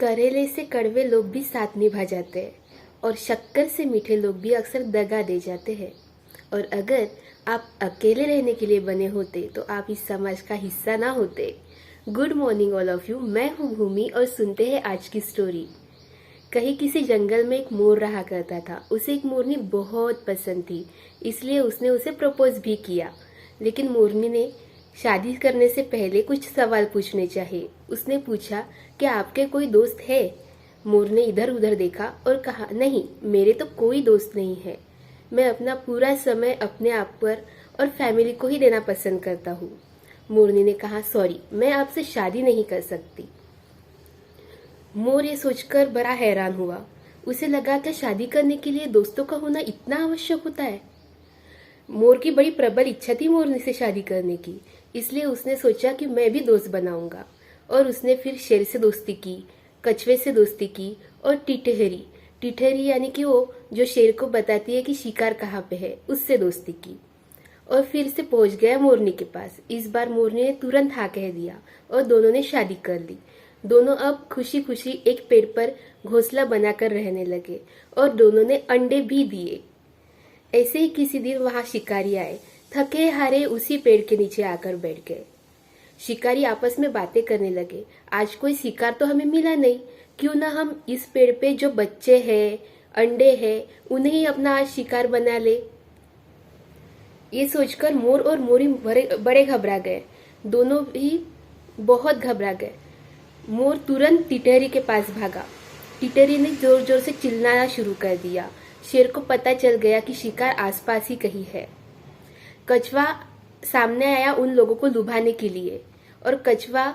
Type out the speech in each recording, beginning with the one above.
करेले से कड़वे लोग भी साथ निभा जाते हैं और शक्कर से मीठे लोग भी अक्सर दगा दे जाते हैं। और अगर आप अकेले रहने के लिए बने होते तो आप इस समाज का हिस्सा ना होते। Good morning all of you, मैं हूँ भूमि और सुनते हैं आज की स्टोरी। कहीं किसी जंगल में एक मोर रहा करता था। उसे एक मोरनी बहुत पसंद थी, इसलिए उसने उसे प्रपोज भी किया। लेकिन मोरनी ने शादी करने से पहले कुछ सवाल पूछने चाहे। उसने पूछा, क्या आपके कोई दोस्त है? मोर ने इधर उधर देखा और कहा, नहीं, मेरे तो कोई दोस्त नहीं है। मैं अपना पूरा समय अपने आप पर और फैमिली को ही देना पसंद करता हूँ। मोरनी ने कहा, सॉरी, मैं आपसे शादी नहीं कर सकती। मोर ये सोचकर बड़ा हैरान हुआ। उसे लगा कि शादी करने के लिए दोस्तों का होना इतना आवश्यक होता है। मोर की बड़ी प्रबल इच्छा थी मोरनी से शादी करने की, इसलिए उसने सोचा कि मैं भी दोस्त बनाऊंगा। और उसने फिर शेर से दोस्ती की, कछुए से दोस्ती की और टिटहरी टिटहरी यानी कि वो जो शेर को बताती है कि शिकार कहाँ पे है, उससे दोस्ती की। और फिर से पहुंच गया मोरनी के पास। इस बार मोरनी ने तुरंत हाँ कह दिया और दोनों ने शादी कर ली। दोनों अब खुशी खुशी एक पेड़ पर घोंसला बनाकर रहने लगे और दोनों ने अंडे भी दिए। ऐसे ही किसी दिन वहां शिकारी आए। थके हारे उसी पेड़ के नीचे आकर बैठ गए। शिकारी आपस में बातें करने लगे, आज कोई शिकार तो हमें मिला नहीं, क्यों ना हम इस पेड़ पे जो बच्चे हैं, अंडे हैं, उन्हें ही अपना आज शिकार बना ले। ये सोचकर मोर और मोरी बड़े घबरा गए। दोनों ही बहुत घबरा गए। मोर तुरंत टिटहरी के पास भागा। टिटहरी ने जोर जोर से चिल्लाना शुरू कर दिया। शेर को पता चल गया कि शिकार आसपास ही कहीं है। कछुआ सामने आया उन लोगों को लुभाने के लिए और कछुआ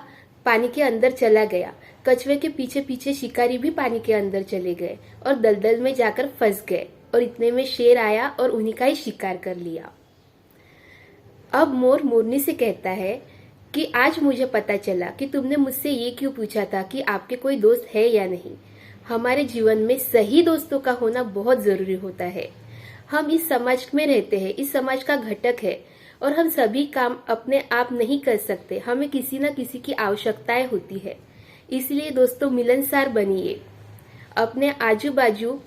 पानी के अंदर चला गया। कछुए के पीछे पीछे शिकारी भी पानी के अंदर चले गए और दलदल में जाकर फंस गए। और इतने में शेर आया और उन्हीं का ही शिकार कर लिया। अब मोर मोरनी से कहता है कि आज मुझे पता चला कि तुमने मुझसे ये क्यों पूछा था कि आपके कोई दोस्त है या नहीं। हमारे जीवन में सही दोस्तों का होना बहुत जरूरी होता है। हम इस समाज में रहते हैं, इस समाज का घटक है और हम सभी काम अपने आप नहीं कर सकते। हमें किसी न किसी की आवश्यकताएं होती है। इसलिए दोस्तों, मिलनसार बनिए, अपने आजू बाजू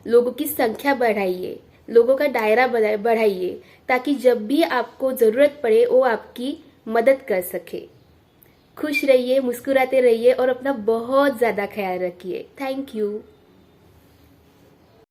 लोगों की संख्या बढ़ाइए, लोगों का दायरा बढ़ाइए, ताकि जब भी आपको जरूरत पड़े वो आपकी मदद कर सके। खुश रहिए, मुस्कुराते रहिए और अपना बहुत ज्यादा ख्याल रखिए। Thank you.